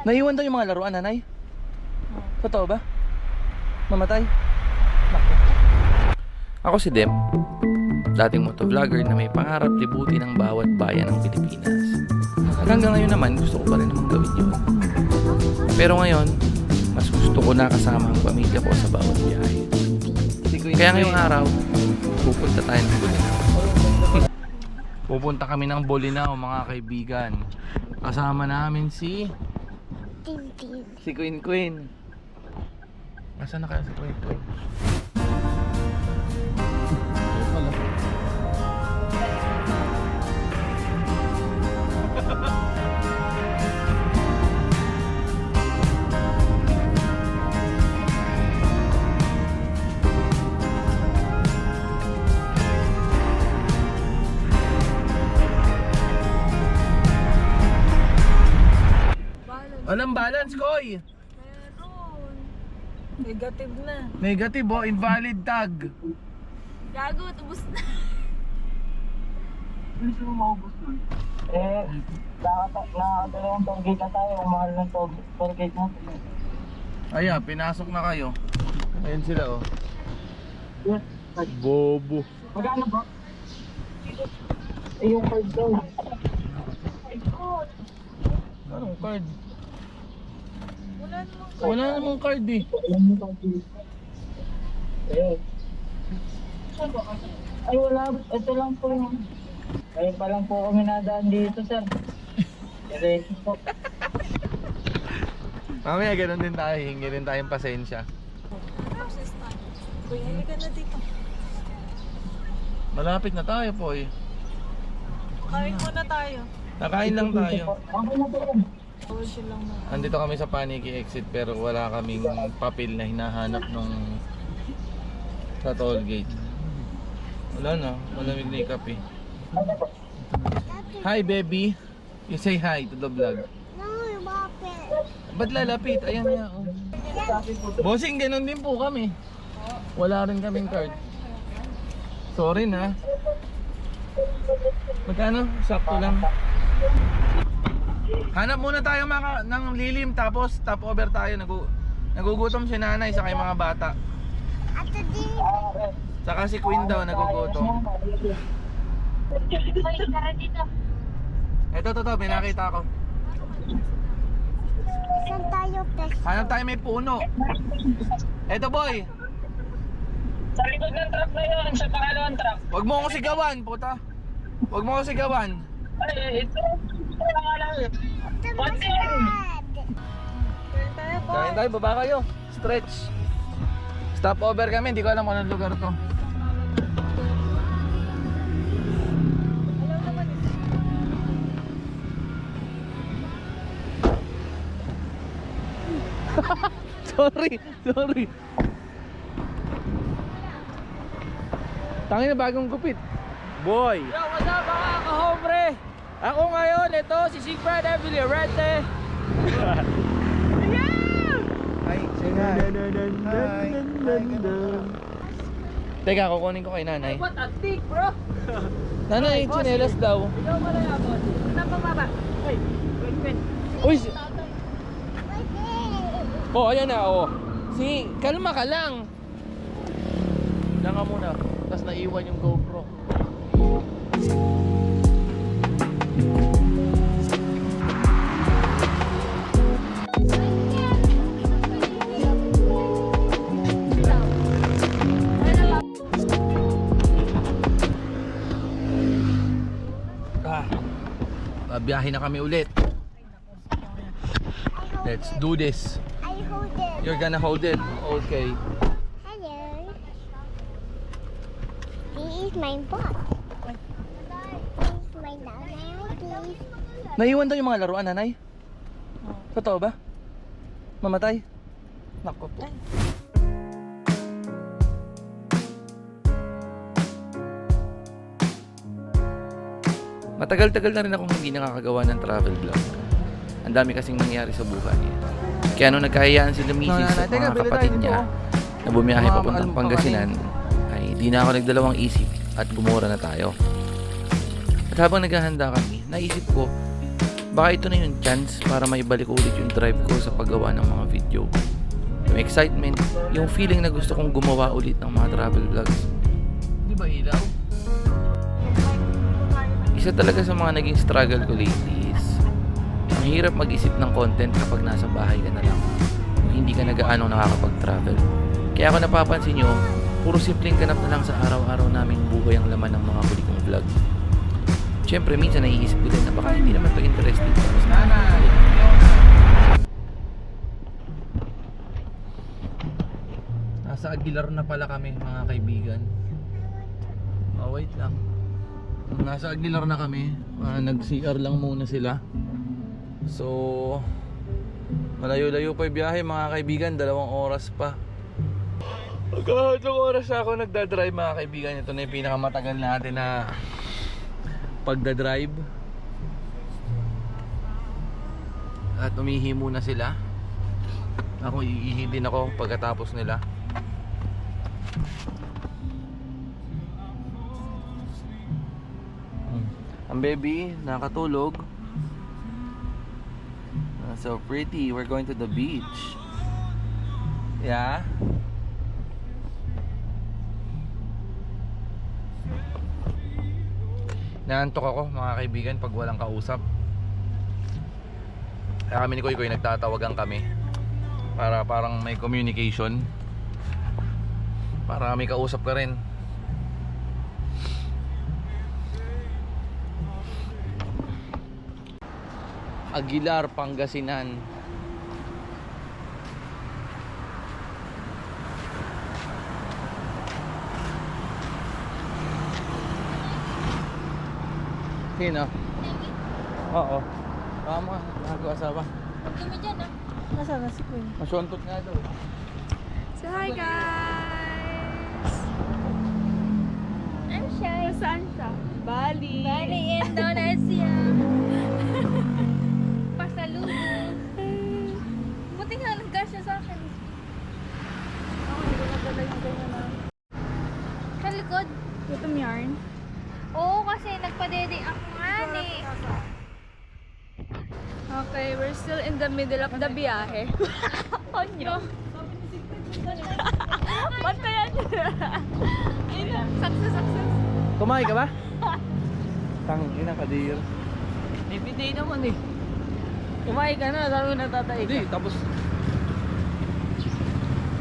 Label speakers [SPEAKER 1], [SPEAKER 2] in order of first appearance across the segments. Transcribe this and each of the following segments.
[SPEAKER 1] Naiwan daw yung mga laruan, nanay? Totoo ba? Mamatay? Naku. Ako si Dem, dating motovlogger na may pangarap libutin ang bawat bayan ng Pilipinas. At hanggang ngayon naman, gusto ko pa rin naman gawin yun. Pero ngayon, mas gusto ko na kasama ang pamilya ko sa bawat biyahe. Kaya ngayong araw, pupunta tayo ng Bolinao. Pupunta kami ng Bolinao, mga kaibigan. Kasama namin si Queen Queen. Nasaan na kaya si Queen Queen? Ayun pala. Anong balance, Koy?
[SPEAKER 2] Meron. Negative na.
[SPEAKER 1] Negative, oh, invalid tag.
[SPEAKER 2] Gago, tubos na.
[SPEAKER 3] Gusto mo maubos nun? Nakadalawang tollgate na tayo. Mahal ng tollgate natin.
[SPEAKER 1] Ayan, pinasok na kayo. Ayun sila, oh.
[SPEAKER 3] Yes.
[SPEAKER 1] Bobo.
[SPEAKER 3] Magkano ba? Yung card daw.
[SPEAKER 1] Anong card?
[SPEAKER 2] Wala
[SPEAKER 1] Wala
[SPEAKER 2] namang
[SPEAKER 1] namang card, eh.
[SPEAKER 3] Ay wala, ito lang po yung... Ayun pa lang po kami nadaan dito, sir. Diretso po.
[SPEAKER 1] Mamaya ganun din tayo, hingi rin tayong pasensya.
[SPEAKER 2] process na. Kuya, halika na dito.
[SPEAKER 1] Malapit na tayo po, eh.
[SPEAKER 2] Kain muna tayo.
[SPEAKER 1] Nakain lang tayo.
[SPEAKER 3] Ako na po.
[SPEAKER 2] Tawag lang na.
[SPEAKER 1] Andito kami sa Paniki exit pero wala kaming papel na hinahanap nung sa toll gate. Wala na, malamig na yung kape. Hi baby, you say hi to the vlog. Ba't lalapit? Ayan nga, oh. Bossing, ganun din po kami. Wala rin kaming card. Sorry na. Magkano? Sakto lang. Hanap muna tayo ng lilim tapos top over tayo. Nagugutom si nanay sa mga bata. Saka si Queen daw nagugutom. Ito, may nakita ako.
[SPEAKER 4] Saan tayo, Pes?
[SPEAKER 1] Hanap tayo may puno. Ito boy,
[SPEAKER 3] Sa likod ng truck na yun, sa pangalawang truck.
[SPEAKER 1] wag mo ako sigawan, puta. Wag mo ako sigawan.
[SPEAKER 3] Ay, ito. Ito lang alam.
[SPEAKER 4] Ito
[SPEAKER 3] What
[SPEAKER 4] masarap.
[SPEAKER 2] Kain tayo po.
[SPEAKER 1] Kain tayo, baba kayo. Stretch. Stop over kami, hindi ko alam kung anong lugar to.
[SPEAKER 2] Alam naman ito.
[SPEAKER 1] Sorry. Tangin na bagong gupit. Boy.
[SPEAKER 5] Yo, what's up mga ka-hombre? Ako ngayon, ito si Sigfred Villarete.
[SPEAKER 1] Hi, say hi. Teka, kukunin ko kay nanay.
[SPEAKER 5] What a dick, bro!
[SPEAKER 1] Nanay, tsinelas daw.
[SPEAKER 5] Ikaw pala yan, boss. Saan pa baba? Hey, wait.
[SPEAKER 1] Uy! Oh, ayan na, oh. Kalma ka lang. Diyan ka muna. Tapos naiwan yung GoPro. Babiyahin na kami ulit. Let's do this.
[SPEAKER 4] I hold it.
[SPEAKER 1] You're gonna hold it. Okay.
[SPEAKER 4] Hello. This is my box. This is my nanay.
[SPEAKER 1] Naiwan daw yung mga laruan, nanay? Totoo ba? Mamatay? Naku po. Matagal-tagal na rin akong hindi nakakagawa ng travel vlog. Ang dami kasing nangyari sa buhay. Kaya nung nagkahiyaan si Misis at mga kapatid niya na bumiyahe papuntang Pangasinan, ay di na ako nagdalawang isip at gumura na tayo. At habang naghahanda kami, naisip ko, Baka ito na yung chance para maibalik ulit yung drive ko sa paggawa ng mga video. Yung excitement, yung feeling na gusto kong gumawa ulit ng mga travel vlogs. Di ba ilaw? Isa talaga sa mga naging struggle ko lately is ang hirap mag-isip ng content kapag nasa bahay ka na lang. Hindi ka na gaano nakakapag-travel. Kaya ako napapansin nyo, puro simpleng ganap na lang sa araw-araw naming buhay ang laman ng mga huli kong vlog. Siyempre, minsan naiisip ko din na baka hindi naman ito interesting. Nasa Aguilar na pala kami, mga kaibigan. Oh, wait lang. Nasa Aguilar na kami. Nag-CR lang muna sila. So, malayo-layo pa yung biyahe, mga kaibigan. 2 oras pa. Magkakatlong oras ako nagdadrive, mga kaibigan. Ito na yung pinakamatagal natin na pagdadrive. At umihi muna sila. Ako iihi din ako pagkatapos nila. Ang baby nakatulog. So pretty. We're going to the beach. Yeah. Naantok ako, mga kaibigan, pag walang kausap. Kaya kami ni Koy nagtatawagan kami para parang may communication, para may kausap ka rin. Aguilar, Pangasinan. Sino? Oo. Tama, nag-asawa.
[SPEAKER 2] Kami dyan ah. Nasaan na si Queen?
[SPEAKER 1] Masyontot nga daw.
[SPEAKER 2] So hi guys!
[SPEAKER 4] I'm shy.
[SPEAKER 2] Saan siya? Bali.
[SPEAKER 4] Bali, Indonesia. Pasalubong. Buti nga nag-gasya sa akin.
[SPEAKER 2] Ako hindi ko nadala yung ganyan na.
[SPEAKER 4] Sa likod.
[SPEAKER 2] Gutom yarn.
[SPEAKER 4] Oo, kasi nagpadede ako nga eh.
[SPEAKER 2] Okay, we're still in the middle of the biyahe. Onyo. Bantayan niya. Ayun, success.
[SPEAKER 1] Kumain ka ba? Tangina ka, dear.
[SPEAKER 5] May bitay naman eh. Kumain ka na, sabi mo natatay ka.
[SPEAKER 1] Hindi, tapos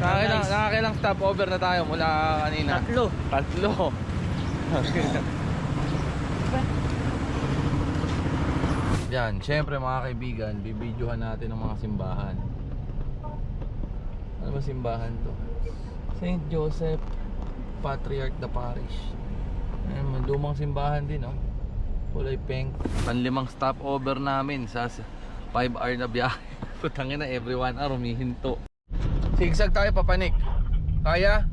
[SPEAKER 1] nakakailang stopover na tayo mula kanina. 3. Yan, syempre mga kaibigan, bibidyohan natin ang mga simbahan. Ano ba simbahan to? St. Joseph Patriarch the Parish. Ayan, may lumang simbahan din, oh. Kulay pink. Panlimang stopover namin sa 5 hour na biyahe. Putangin na, every 1 hour humihinto. Sigsag tayo, papanik. Kaya?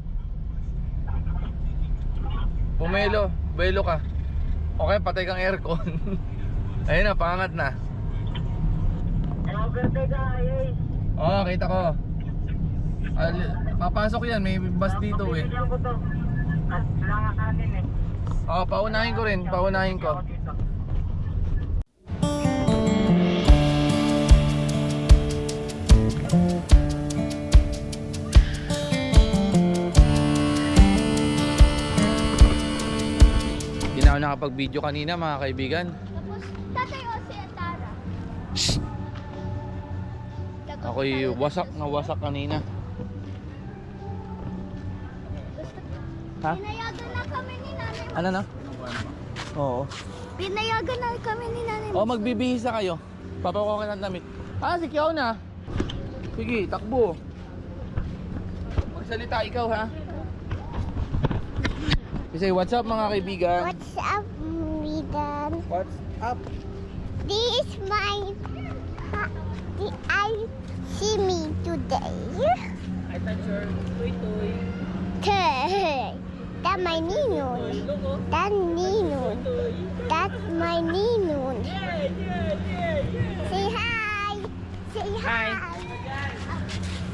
[SPEAKER 1] Pumelo, belo ka. Okay, patay kang aircon. Ayun na, pangat na. Oo, kita ko. Papasok yan, may bus dito eh. Oo, paunahin ko rin, paunahin ko. Hindi na ako nakapag-video kanina, mga kaibigan.
[SPEAKER 4] Tapos, tatay o si Atara.
[SPEAKER 1] Ako'y wasak na wasak kanina. Ha?
[SPEAKER 4] Pinayagan na kami ni nanay.
[SPEAKER 1] Ano na? Oo.
[SPEAKER 4] Pinayagan na kami ni nanay.
[SPEAKER 1] O, magbibihis na kayo. Papakuha ka ng damit. Ah, si Kiao na. Sige, takbo. Magsalita ikaw, ha? Say, what's up, mga kaibigan?
[SPEAKER 4] What's up, Midan?
[SPEAKER 1] What's up?
[SPEAKER 4] This is my... I see me today.
[SPEAKER 5] I touch your toy.
[SPEAKER 4] That's my Ninun. That's Ninun. That's my Ninun. Say hi. Say hi.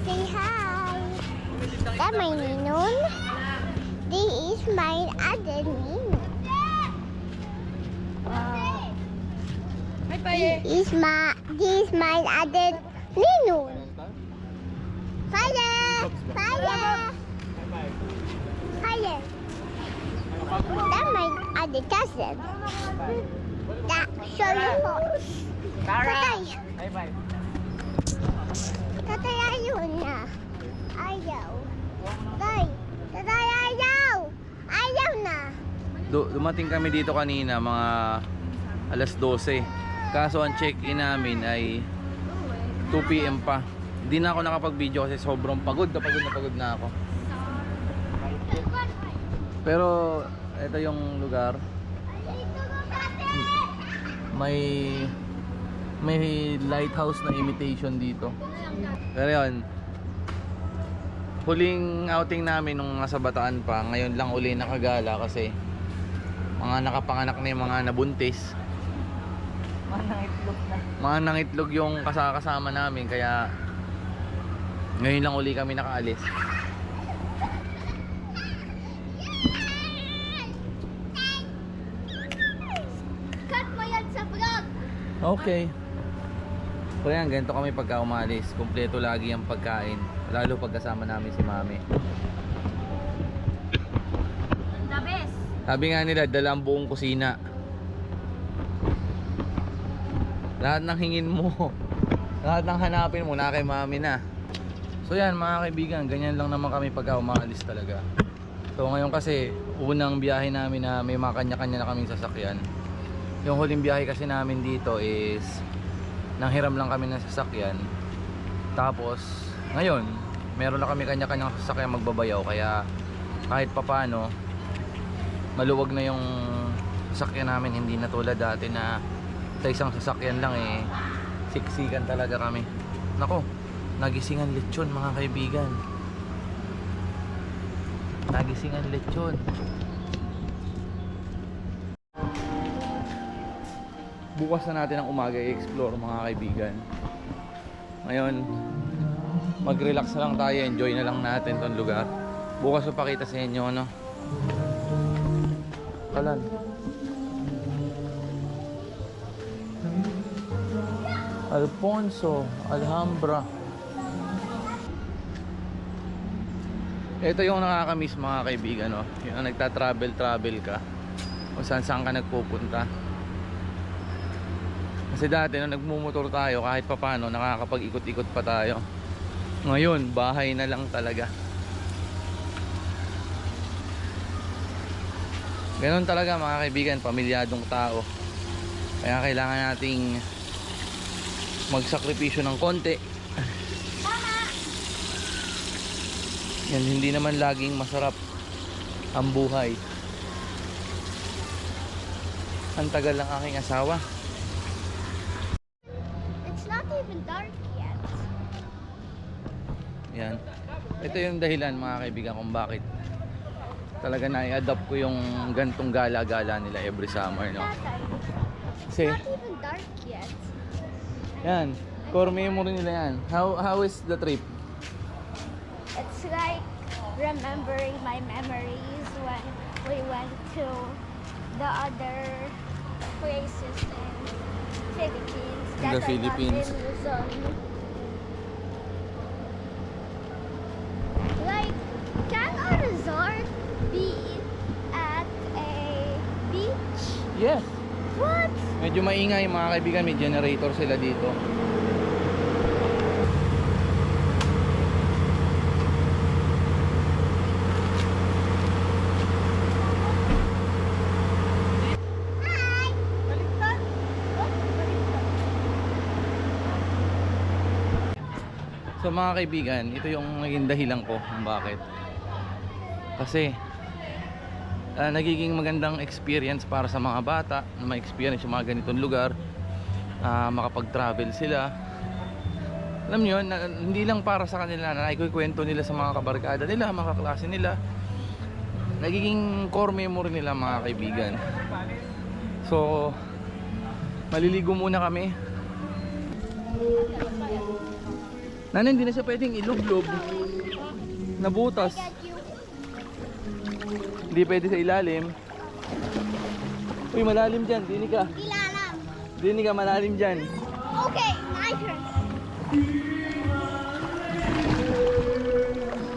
[SPEAKER 4] Say hi. That's my Ninun. This is my other Ninun.
[SPEAKER 2] Hi
[SPEAKER 4] This is my other Ninun. Fire! Fire! Fire! That's my other cousin. That show you horse. Tatay!
[SPEAKER 5] Bye-bye.
[SPEAKER 4] Tatay, ayaw na. Ayaw. Tay! Tatay, ayaw! Ayaw na.
[SPEAKER 1] Dumating kami dito kanina mga alas 12. Kaso ang check-in namin ay 2 PM pa. Hindi na ako nakapag-video kasi sobrang pagod na ako. Pero ito yung lugar. May lighthouse na imitation dito. Pero yun, huling outing namin nung nasa Bataan pa. Ngayon lang uli nakagala kasi mga nakapanganak na yung mga nabuntis. Mga nangitlog yung kasama namin, kaya ngayon lang uli kami nakaalis.
[SPEAKER 4] Cut mo yan sa vlog.
[SPEAKER 1] Okay. So yan, ganito kami pagka umalis. Kumpleto lagi ang pagkain, lalo pag kasama namin si Mami.
[SPEAKER 2] The best.
[SPEAKER 1] Sabi nga nila, dala ang buong kusina. Lahat ng hingin mo, lahat ng hanapin mo, na kay Mami na. So yan mga kaibigan, ganyan lang naman kami pagka umaalis talaga. So ngayon kasi, unang biyahe namin na may mga kanya-kanya na kaming sasakyan. Yung huling biyahe kasi namin dito is nanghiram lang kami ng sasakyan. Tapos ngayon, meron na kami kanya-kanyang sasakyan magbabayaw. Kaya kahit papano, maluwag na yung sasakyan namin. Hindi na tulad dati na sa isang sasakyan lang eh, siksikan talaga kami. Nako, nagisingan lechon mga kaibigan. Nagisingan lechon. Bukas na natin ang umaga i-explore mga kaibigan. Ngayon, mag-relax na lang tayo, enjoy na lang natin tong lugar. Bukas papakita sa inyo ano. Kalan. Alfonso, Alhambra. Ito yung nakakamiss mga kaibigan, no? Yung nagta-travel ka o saan ka nagpupunta. Kasi dati nung nagmumotor tayo, kahit papano nakakapag-ikot-ikot pa tayo. Ngayon, bahay na lang talaga. Ganon talaga mga kaibigan, pamilyadong tao. Kaya kailangan nating magsakripisyo ng konti. Yan, hindi naman laging masarap ang buhay. Ang tagal ng aking asawa.
[SPEAKER 4] It's not even dark yet.
[SPEAKER 1] Yan. Ito yung dahilan mga kaibigan kung bakit talaga na-i-adapt ko yung gantong gala-gala nila every summer, no? Kasi
[SPEAKER 4] Not even dark yet.
[SPEAKER 1] yan, core memory nila yan. How is the trip?
[SPEAKER 4] It's like remembering my memories when we went to the other places in Philippines.
[SPEAKER 1] The
[SPEAKER 4] That I
[SPEAKER 1] Philippines.
[SPEAKER 4] got in Luzon. Like, can a resort be at a beach?
[SPEAKER 1] Yes.
[SPEAKER 4] What?
[SPEAKER 1] Medyo maingay mga kaibigan, may generator sila dito. So mga kaibigan, ito yung naging dahilan ko kung bakit. Kasi nagiging magandang experience para sa mga bata na ma-experience yung mga ganitong lugar, makapag-travel sila. Alam nyo, hindi lang para sa kanila na naikukwento nila sa mga kabarkada nila, mga kaklase nila. Nagiging core memory nila mga kaibigan. So maliligo muna kami. Nanay, hindi na siya pwedeng ilublob. Nabutas. Hindi pwede sa ilalim. Uy, malalim dyan. Dinig ka.
[SPEAKER 4] Ilalam.
[SPEAKER 1] Dinig ka malalim dyan.
[SPEAKER 4] Okay, my turn.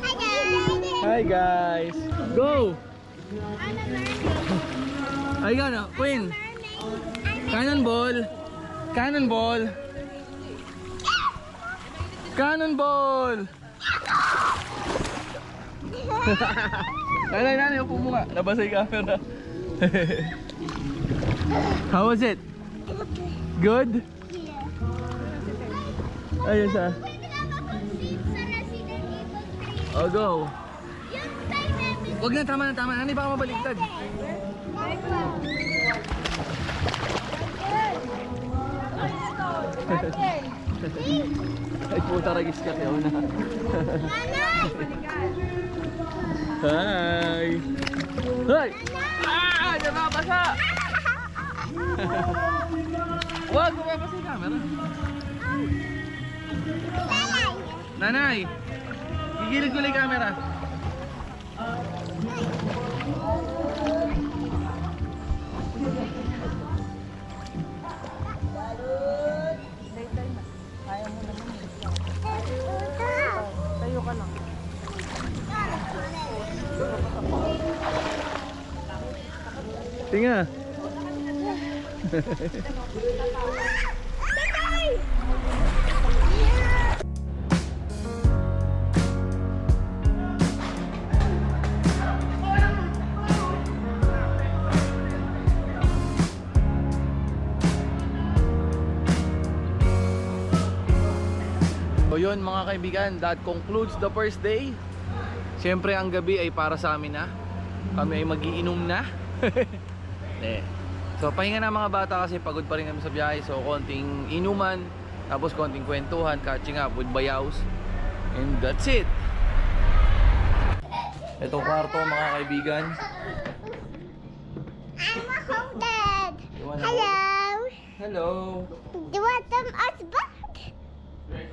[SPEAKER 4] Hi guys.
[SPEAKER 1] Hi guys! Go!
[SPEAKER 4] I'm a mermaid.
[SPEAKER 1] Ay ka na, Queen! Cannonball! Cannonball! Cannonball! Nanay, nanay, upo mo nga. Nabasa yung camera. How was it? Good? Ayun siya.
[SPEAKER 4] Pwede ka makapag-sleep sa Resident Evil 3.
[SPEAKER 1] Oh, go.
[SPEAKER 4] Yung time namin.
[SPEAKER 1] Huwag na, tama na, tama. Nanay, baka mabaliktad. Ay, puta, ragis ka kayo na. Hi! Hi! Ah! Diyan na, basa! Wag, mababasa yung camera. Nanay! Gigilid ko lang yung camera. Tinga. So yun mga kaibigan, that concludes the first day. Siyempre ang gabi ay para sa amin na. Kami ay magiinom na. So pahinga na mga bata kasi pagod pa rin kami sa biyahe. So konting inuman, tapos konting kwentuhan, catching up with bayaws. And that's it. Ito kwarto mga kaibigan.
[SPEAKER 4] I'm a home dad.
[SPEAKER 1] You wanna
[SPEAKER 4] Hello.
[SPEAKER 1] Hello.
[SPEAKER 4] Do you want some husband?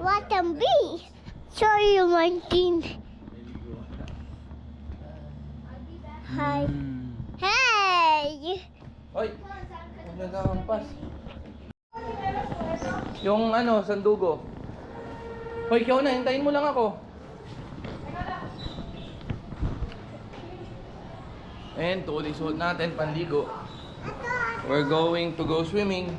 [SPEAKER 4] Want some bee? Sorry, Martin. Hi. Hey.
[SPEAKER 1] Hoy, huwag nagkakampas. Yung ano, sandugo. Hoy, ikaw na, hintayin mo lang ako. And to ulit suot natin, panligo. We're going to go swimming.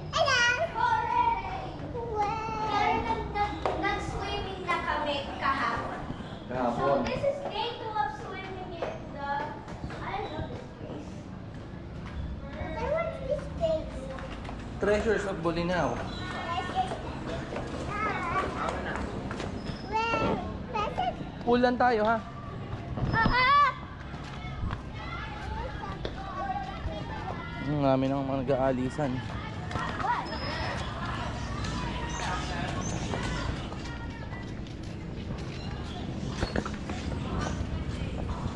[SPEAKER 4] Nag-swimming na kami kahapon.
[SPEAKER 1] Kahapon.
[SPEAKER 4] This is day 2 of swimming in the... I love this place. I want this place.
[SPEAKER 1] Treasures of Bolinao. Pool lang tayo ha. Ang namin ang mga nag-aalisan.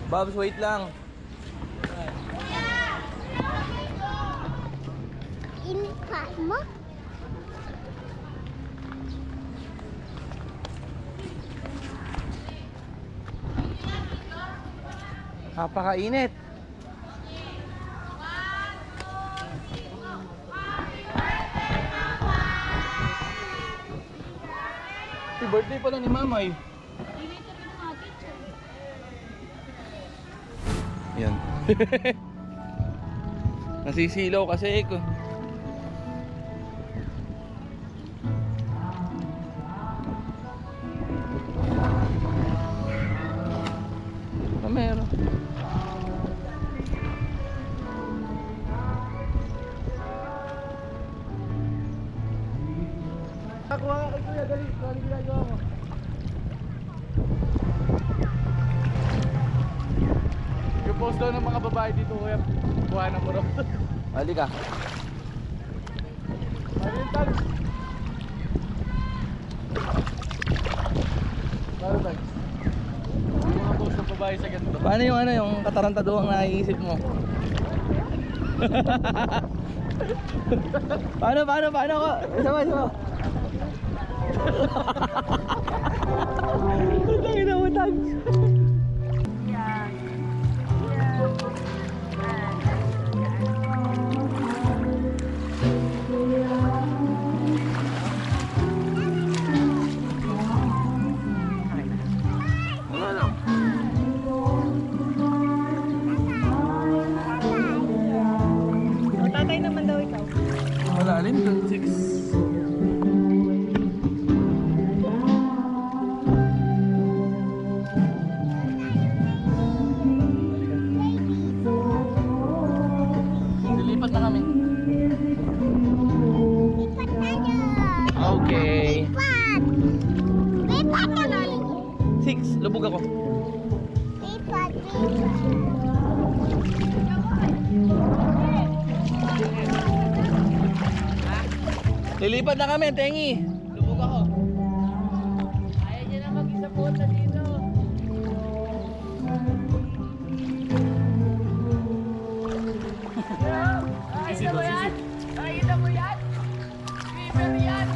[SPEAKER 1] Babs, wait lang.
[SPEAKER 4] Inipat mo?
[SPEAKER 1] Napakainit. Birthday pala ni Mamay. Yan. Nasisilaw kasi ko. Meron. Nakuha ka kay Kuya, dali. Dali ginagawa mo. Yung post daw ng mga babae dito, Kuya. Kuha na mo raw. Halika. Marintan. Marintan. Yung mga post ng babae sa ganito. Paano yung ano, yung katarantaduhang naiisip mo? Paano ko? Isa. Utang ina utang. 6, lubog ako.
[SPEAKER 4] Lipat.
[SPEAKER 1] Lilipad na kami, Tengi. Lubog ako.
[SPEAKER 5] Ayaw niya na mag-isa punta dito. Nakita mo yan? Nakita mo yan? Swimmer yan!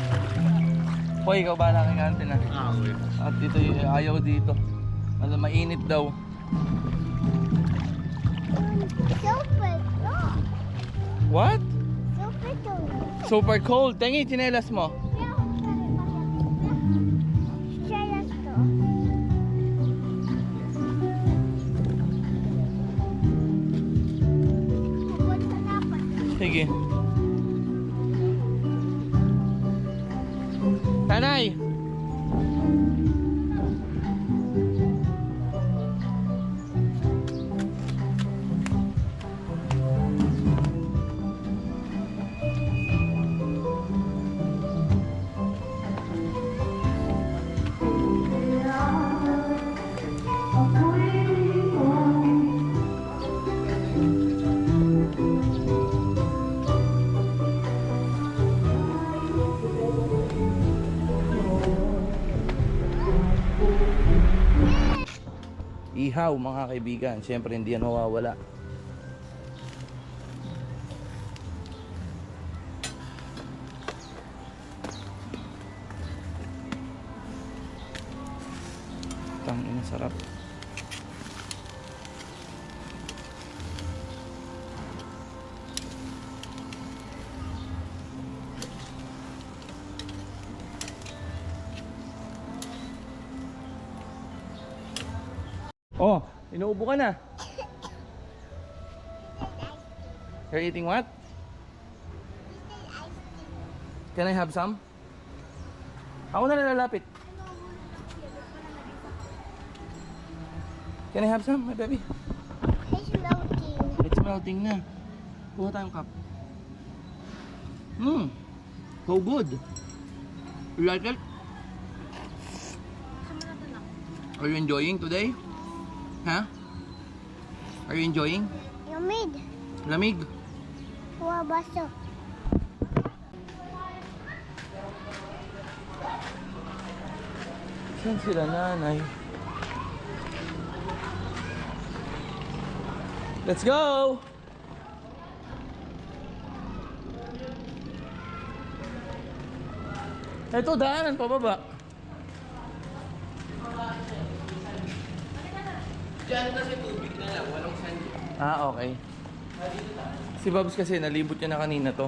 [SPEAKER 1] Hoy, ikaw bahala kay Kante na.
[SPEAKER 5] okay.
[SPEAKER 1] At dito ayaw dito. Mainit daw.
[SPEAKER 4] Super cool.
[SPEAKER 1] What?
[SPEAKER 4] Super cool.
[SPEAKER 1] Super cold. Tengi, tsinelas mo.
[SPEAKER 4] Share us to. Pupunta na pa.
[SPEAKER 1] Sige. Tanay! Ihaw mga kaibigan, syempre hindi yan mawawala. Tangina, sarap. Oh, inuubo ka na. You're eating what? Can I have some? Ako na lalapit. Can I have some, my baby?
[SPEAKER 4] It's melting.
[SPEAKER 1] It's melting na. Kuha tayong cup. So good. You like it? Are you enjoying today? Huh? Are you enjoying?
[SPEAKER 4] Yumid.
[SPEAKER 1] Lamig?
[SPEAKER 4] Kuha baso.
[SPEAKER 1] Saan sila, nanay? Let's go! Ito, daanan pababa. Diyan kasi tubig na lang, walang sand. Ah, okay. Si Babs kasi nalibot niya na kanina to.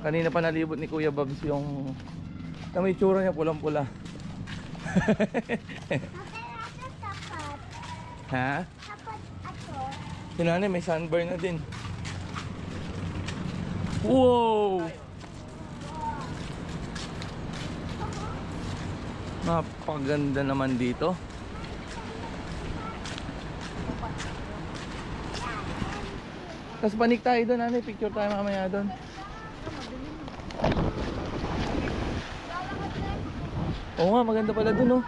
[SPEAKER 1] Kanina pa nalibot ni Kuya Babs yung na may tsura niya pulang-pula.
[SPEAKER 4] Tapat.
[SPEAKER 1] Ha?
[SPEAKER 4] Tapat ako.
[SPEAKER 1] Si nanay may sunburn na din. Wow! Napakaganda naman dito. Tapos panik tayo doon, nanay. Picture tayo mamaya doon. Oo nga, maganda pala doon, oh.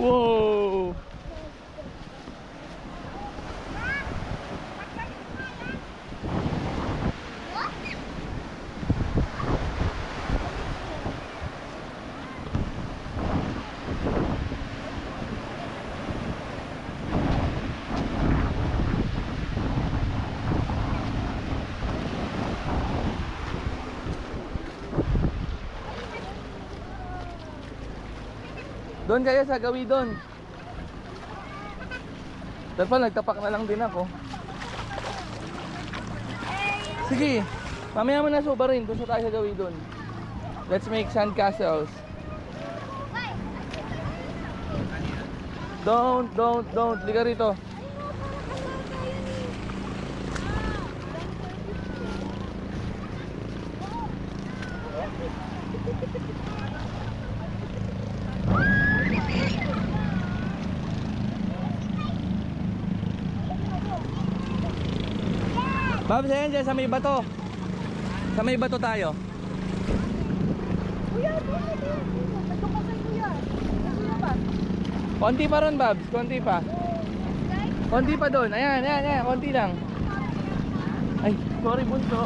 [SPEAKER 1] Wow! Doon kayo sa gawi doon. Dapat nagtapak na lang din ako. Sige, mamaya mo na subarin. Doon sa tayo sa gawi doon. Let's make sand castles. Don't. Liga rito. Babs, ayan dyan sa may bato. Sa may bato tayo.
[SPEAKER 2] Kuya, nagkakasay kuya. Kuya ba?
[SPEAKER 1] Konti pa ron, Babs. Konti pa. Konti pa doon. Ayan, ayan, ayan. Konti lang. Ay, sorry bunso.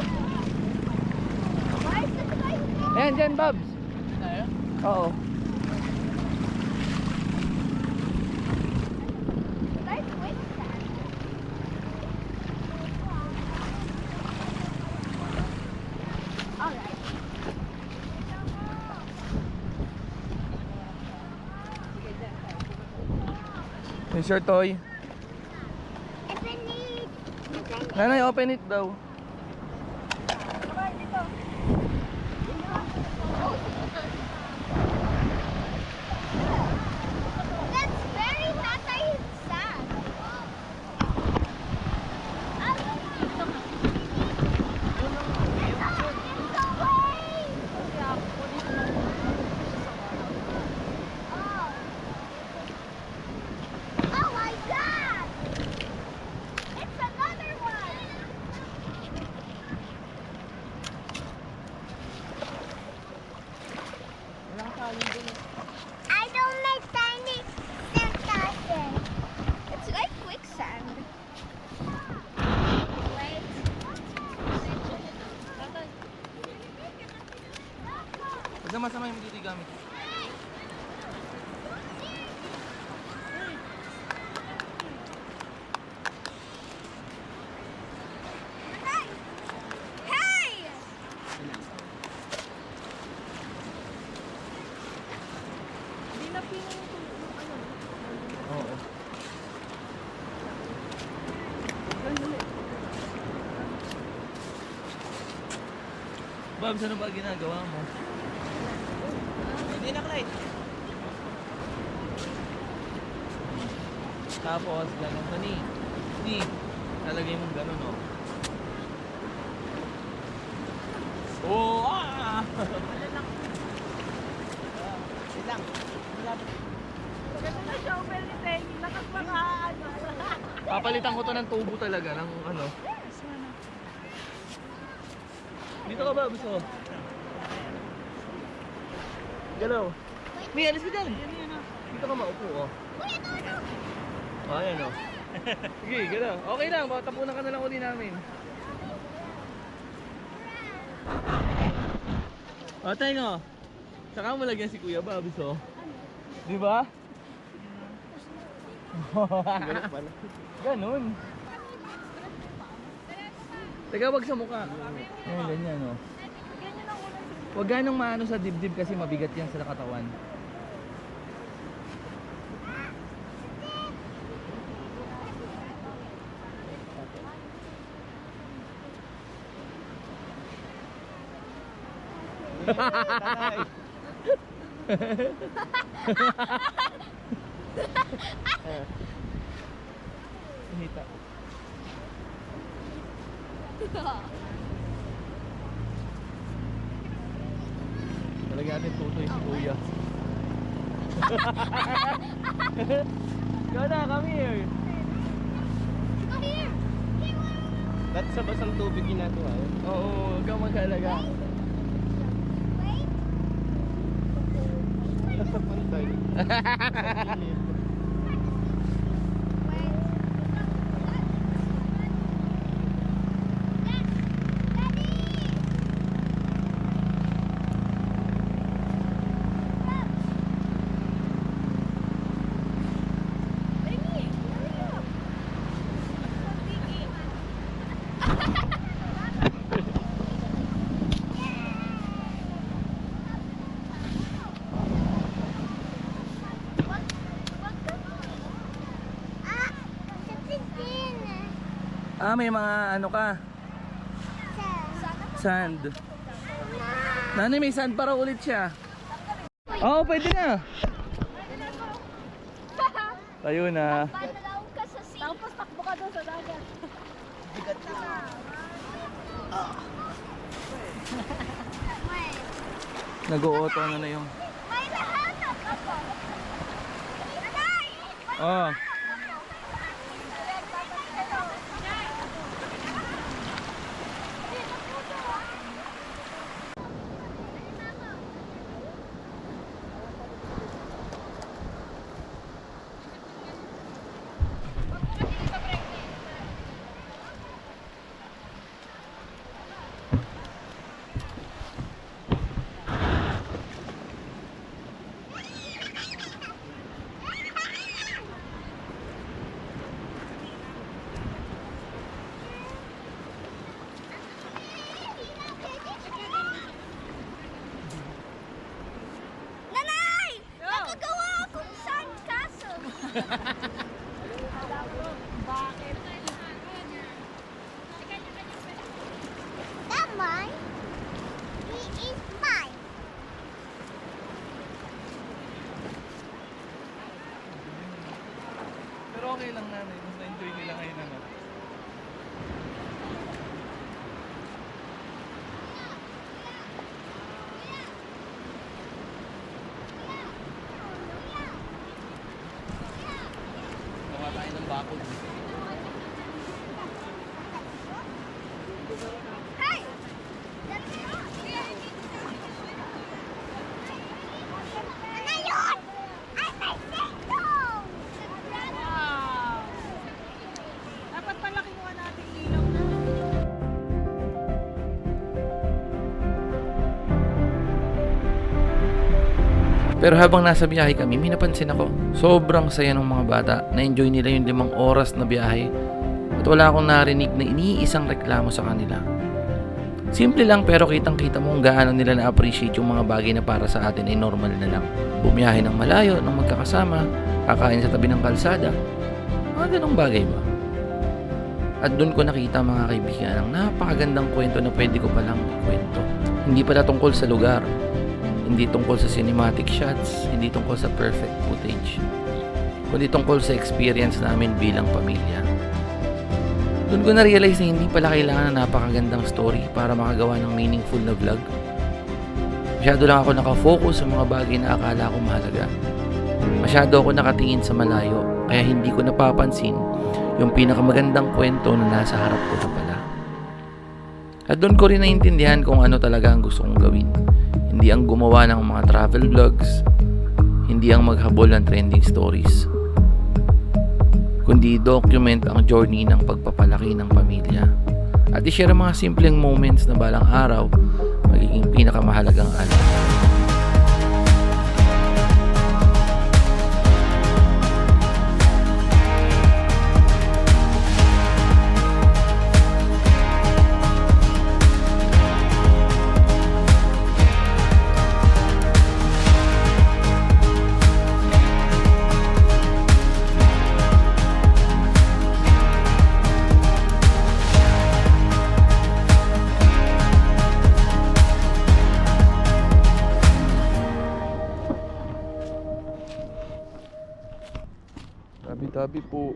[SPEAKER 1] Ayan dyan, Babs. Oo. Here's your toy. Nanay, open it daw.
[SPEAKER 4] That's very sad. Oh my God! It's another one. I don't like tiny sandcastle. It's like quicksand. Wait.
[SPEAKER 1] Masama-sama yung dito gamit.
[SPEAKER 4] Hey!
[SPEAKER 2] Hindi na pinuno yung ano.
[SPEAKER 1] Oo. Babs, ano ba ginagawa mo? Hindi na light. Tapos, ganun ka ni. Ni, talagay mong ganun, oh. Oh, ah!
[SPEAKER 2] Ganun na shovel ni Tenny. Lakas mga ano.
[SPEAKER 1] Papalitan ko to ng tubo talaga, ng ano. Dito ka ba, gusto? Galaw. May alis ka dyan. Dito ka maupo, oh. Oh, ayan, oh. Sige, galaw. Okay lang, baka tapunan ka na lang uli namin. O, tayo nga. Saka mo lagyan si Kuya Babs, oh. Di ba? Ganun. Teka, wag sa mukha. Ayan, ganyan, oh. Huwag ganong maano sa dibdib kasi mabigat yan sa katawan. Hita. Talagyan natin tutoy si Kuya. Go na, come here.
[SPEAKER 4] Come here.
[SPEAKER 5] That's sa basang tubig ginagawa yun.
[SPEAKER 1] Oo, huwag kang mag-alaga.
[SPEAKER 4] Wait.
[SPEAKER 5] Nasa pantay.
[SPEAKER 1] Ah, may mga ano ka? Sand. Nanay, may sand para ulit siya. Oo, pwede na. Tayo na.
[SPEAKER 4] Panalaw ka sa sea.
[SPEAKER 2] Tapos takbo ka doon sa dagat.
[SPEAKER 1] Nag-o-auto na yung...
[SPEAKER 4] May nahanap ako. Aray!
[SPEAKER 1] Oh.
[SPEAKER 4] That mine? He is mine.
[SPEAKER 1] Pero okay lang nanay, mas na-enjoy nila ngayon ano. Gawa tayo ng bakod.
[SPEAKER 4] Hey! Ano yun? Ay, may singkong!
[SPEAKER 2] Wow! Dapat pala kinuha natin ilaw na.
[SPEAKER 1] Pero habang nasa biyahe kami, may napansin ako. Sobrang saya ng mga bata. Na-enjoy nila yung 5 oras na biyahe. At wala akong narinig na iniisang reklamo sa kanila. Simple lang pero kitang-kita mo kung gaano nila na-appreciate yung mga bagay na para sa atin ay normal na lang. Bumiyahe ng malayo, ng magkakasama, kakain sa tabi ng kalsada. Mga ganong bagay ba? At doon ko nakita mga kaibigan ang napakagandang kwento na pwede ko palang kwento. Hindi pala tungkol sa lugar. Hindi tungkol sa cinematic shots, hindi tungkol sa perfect footage, kundi tungkol sa experience namin bilang pamilya. Doon ko na-realize na hindi pala kailangan ng napakagandang story para makagawa ng meaningful na vlog. Masyado lang ako nakafocus sa mga bagay na akala ko mahalaga. Masyado ako nakatingin sa malayo, kaya hindi ko napapansin yung pinakamagandang kwento na nasa harap ko na pala. At doon ko rin naintindihan kung ano talaga ang gusto kong gawin. Hindi ang gumawa ng mga travel vlogs, hindi ang maghabol ng trending stories, kundi document ang journey ng pagpapalaki ng pamilya at i-share ang mga simpleng moments na balang araw magiging pinakamahalagang alam. Tabi-tabi po.